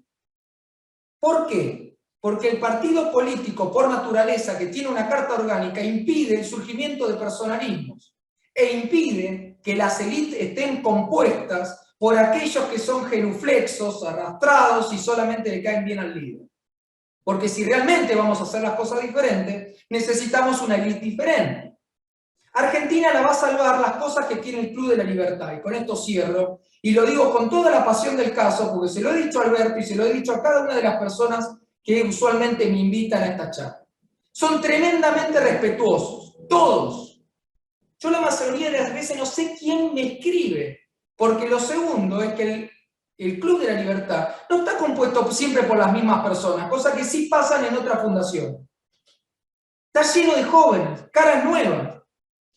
¿Por qué? Porque el partido político, por naturaleza, que tiene una carta orgánica, impide el surgimiento de personalismos e impide que las élites estén compuestas por aquellos que son genuflexos, arrastrados y solamente le caen bien al líder. Porque si realmente vamos a hacer las cosas diferentes, necesitamos una élite diferente. Argentina la va a salvar las cosas que tiene el Club de la Libertad. Y con esto cierro, y lo digo con toda la pasión del caso, porque se lo he dicho a Alberto y se lo he dicho a cada una de las personas que usualmente me invitan a esta charla. Son tremendamente respetuosos, todos. Yo la mayoría de las veces no sé quién me escribe, porque lo segundo es que el Club de la Libertad no está compuesto siempre por las mismas personas, cosa que sí pasan en otras fundaciones. Está lleno de jóvenes, caras nuevas,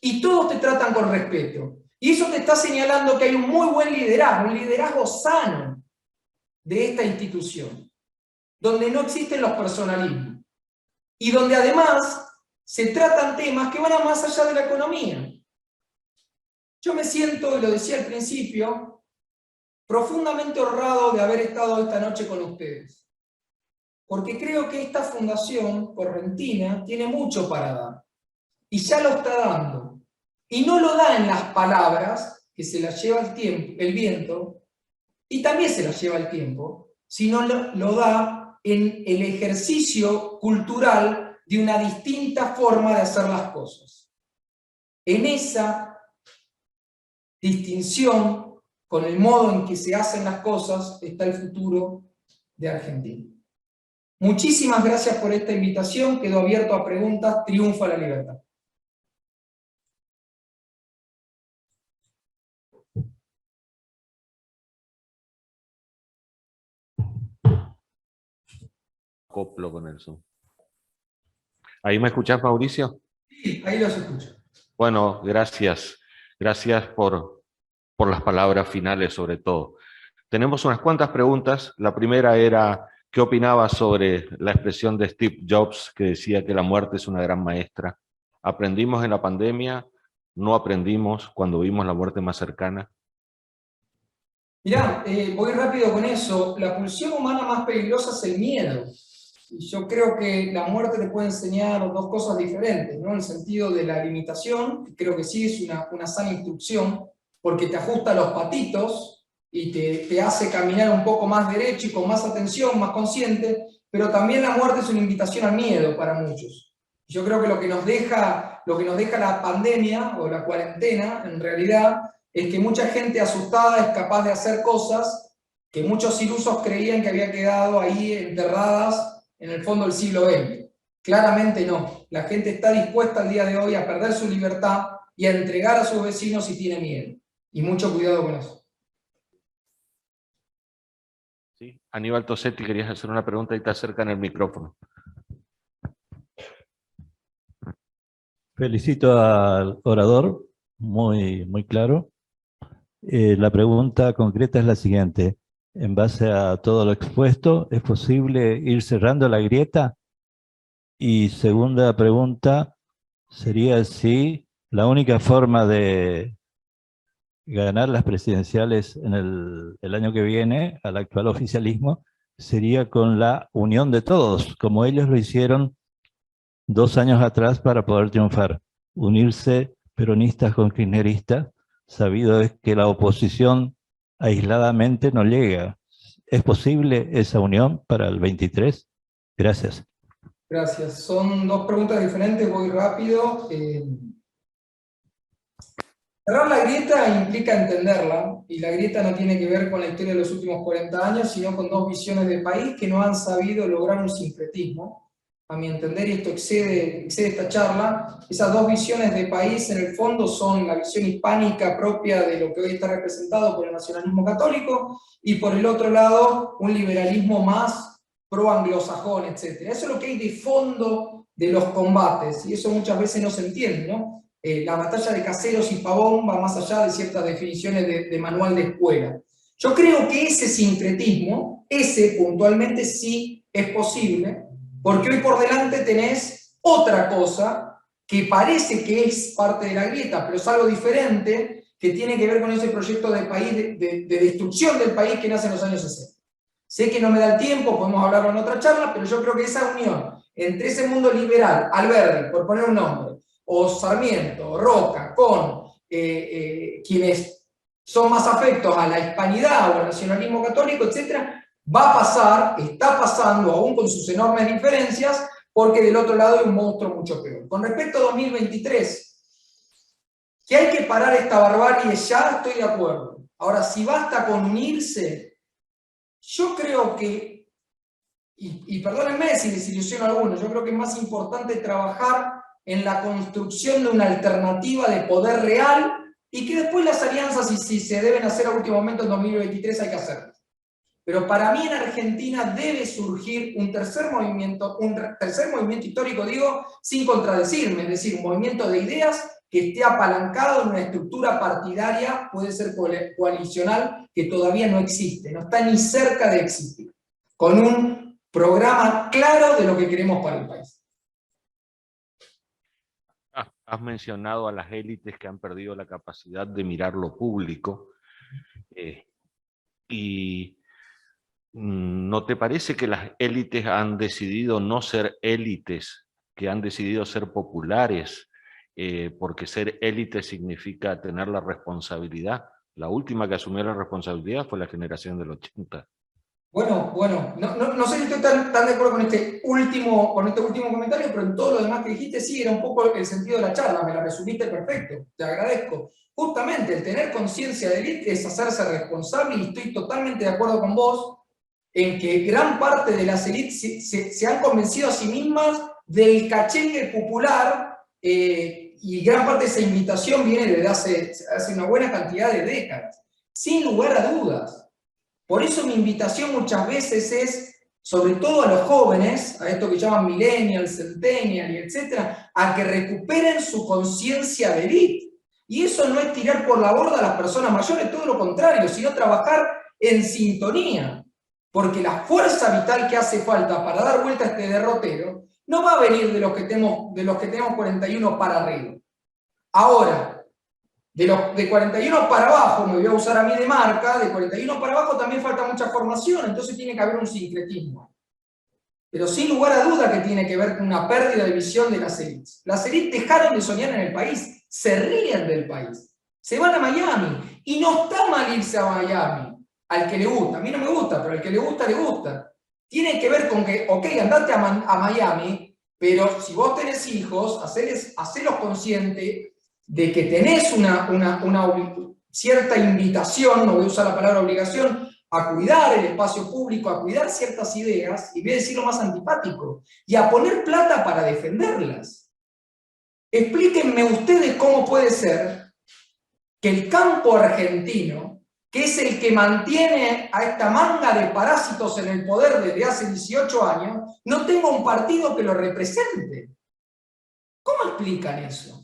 y todos te tratan con respeto. Y eso te está señalando que hay un muy buen liderazgo, un liderazgo sano de esta institución, donde no existen los personalismos, y donde además se tratan temas que van más allá de la economía. Yo me siento, y lo decía al principio, profundamente honrado de haber estado esta noche con ustedes, porque creo que esta fundación correntina tiene mucho para dar, y ya lo está dando, y no lo da en las palabras, que se las lleva el viento, y también se las lleva el tiempo, sino lo da en el ejercicio cultural de una distinta forma de hacer las cosas. En esa distinción, con el modo en que se hacen las cosas, está el futuro de Argentina. Muchísimas gracias por esta invitación, quedo abierto a preguntas, triunfa la libertad. Coplo con el Zoom. ¿Ahí me escuchás, Mauricio? Sí, ahí los escucho. Bueno, gracias. Gracias por las palabras finales, sobre todo. Tenemos unas cuantas preguntas. La primera era, ¿qué opinabas sobre la expresión de Steve Jobs, que decía que la muerte es una gran maestra? ¿Aprendimos en la pandemia? ¿No aprendimos cuando vimos la muerte más cercana? Mirá, voy rápido con eso. La pulsión humana más peligrosa es el miedo. Y yo creo que la muerte te puede enseñar dos cosas diferentes, ¿no? En el sentido de la limitación, que creo que sí es una sana instrucción, porque te ajusta los patitos y te hace caminar un poco más derecho y con más atención, más consciente, pero también la muerte es una invitación al miedo para muchos. Yo creo que lo que nos deja la pandemia o la cuarentena, en realidad, es que mucha gente asustada es capaz de hacer cosas que muchos ilusos creían que había quedado ahí enterradas en el fondo del siglo XX. Claramente no. La gente está dispuesta al día de hoy a perder su libertad y a entregar a sus vecinos si tiene miedo. Y mucho cuidado con eso. Sí. Aníbal Tosetti, querías hacer una pregunta y te acercan el micrófono. Felicito al orador, muy claro. La pregunta concreta es la siguiente. En base a todo lo expuesto, ¿es posible ir cerrando la grieta? Y segunda pregunta sería si la única forma de ganar las presidenciales en el año que viene al actual oficialismo sería con la unión de todos, como ellos lo hicieron 2 años atrás para poder triunfar. Unirse peronistas con kirchneristas, sabido es que la oposición aisladamente no llega. ¿Es posible esa unión para el 23? Gracias. Gracias. Son dos preguntas diferentes, voy rápido. Cerrar la grieta implica entenderla, y la grieta no tiene que ver con la historia de los últimos 40 años, sino con dos visiones de país que no han sabido lograr un sincretismo. A mi entender, y esto excede esta charla, esas dos visiones de país en el fondo son la visión hispánica propia de lo que hoy está representado por el nacionalismo católico, y por el otro lado, un liberalismo más pro-anglosajón, etc. Eso es lo que hay de fondo de los combates, y eso muchas veces no se entiende, ¿no? La batalla de Caseros y Pavón va más allá de ciertas definiciones de manual de escuela. Yo creo que ese sincretismo, ese puntualmente sí es posible, porque hoy por delante tenés otra cosa que parece que es parte de la grieta, pero es algo diferente, que tiene que ver con ese proyecto de país, de destrucción del país que nace en los años 60. Sé que no me da el tiempo, podemos hablarlo en otra charla, pero yo creo que esa unión entre ese mundo liberal, Alberdi, por poner un nombre, o Sarmiento, o Roca, con quienes son más afectos a la hispanidad o al nacionalismo católico, etc., va a pasar, está pasando, aún con sus enormes diferencias, porque del otro lado hay un monstruo mucho peor. Con respecto a 2023, que hay que parar esta barbarie ya, estoy de acuerdo. Ahora, si basta con unirse, yo creo que, y perdónenme si desilusiono a algunos, yo creo que es más importante trabajar en la construcción de una alternativa de poder real, y que después las alianzas, si se deben hacer a último momento en 2023, hay que hacerlas. Pero para mí en Argentina debe surgir un tercer movimiento histórico, digo, sin contradecirme, es decir, un movimiento de ideas que esté apalancado en una estructura partidaria, puede ser coalicional, que todavía no existe, no está ni cerca de existir, con un programa claro de lo que queremos para el país. Has mencionado a las élites que han perdido la capacidad de mirar lo público. Y ¿no te parece que las élites han decidido no ser élites, que han decidido ser populares? Porque ser élite significa tener la responsabilidad. La última que asumió la responsabilidad fue la generación del 80. Bueno, no sé si estoy tan de acuerdo con este último comentario, pero en todo lo demás que dijiste, sí, era un poco el sentido de la charla, me la resumiste perfecto, te agradezco. Justamente, el tener conciencia de élite es hacerse responsable, y estoy totalmente de acuerdo con vos en que gran parte de las élites se han convencido a sí mismas del cachengue popular, y gran parte de esa invitación viene desde hace una buena cantidad de décadas, sin lugar a dudas. Por eso mi invitación muchas veces es, sobre todo a los jóvenes, a esto que llaman millennials, centennials, etc., a que recuperen su conciencia de élite. Y eso no es tirar por la borda a las personas mayores, todo lo contrario, sino trabajar en sintonía. Porque la fuerza vital que hace falta para dar vuelta a este derrotero no va a venir de los que tenemos 41 para arriba. Ahora, de 41 para abajo, me voy a usar a mí de marca, de 41 para abajo también falta mucha formación, entonces tiene que haber un sincretismo. Pero sin lugar a duda que tiene que ver con una pérdida de visión de las élites. Las élites dejaron de soñar en el país, se ríen del país, se van a Miami, y no está mal irse a Miami, al que le gusta, a mí no me gusta, pero al que le gusta, le gusta. Tiene que ver con que, ok, andate a Miami, pero si vos tenés hijos, hacelos conscientes de que tenés una cierta invitación, no voy a usar la palabra obligación, a cuidar el espacio público, a cuidar ciertas ideas, y voy a decir lo más antipático, y a poner plata para defenderlas. Explíquenme ustedes cómo puede ser que el campo argentino, que es el que mantiene a esta manga de parásitos en el poder desde hace 18 años, no tenga un partido que lo represente. ¿Cómo explican eso?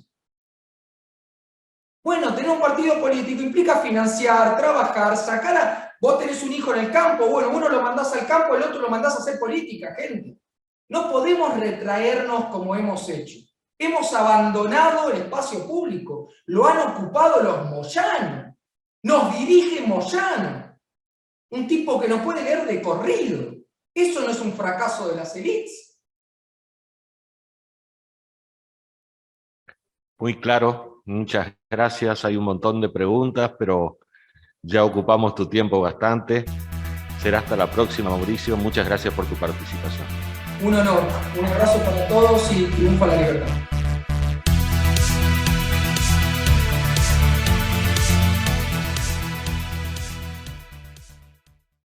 Bueno, tener un partido político implica financiar, trabajar, vos tenés un hijo en el campo, bueno, uno lo mandás al campo, el otro lo mandás a hacer política, gente. No podemos retraernos como hemos hecho. Hemos abandonado el espacio público, lo han ocupado los Moyano, nos dirige Moyano, un tipo que no puede leer de corrido. ¿Eso no es un fracaso de las élites? Muy claro, muchas gracias. Hay un montón de preguntas, pero ya ocupamos tu tiempo bastante. Será hasta la próxima, Mauricio. Muchas gracias por tu participación. Un honor. Un abrazo para todos y triunfa la libertad.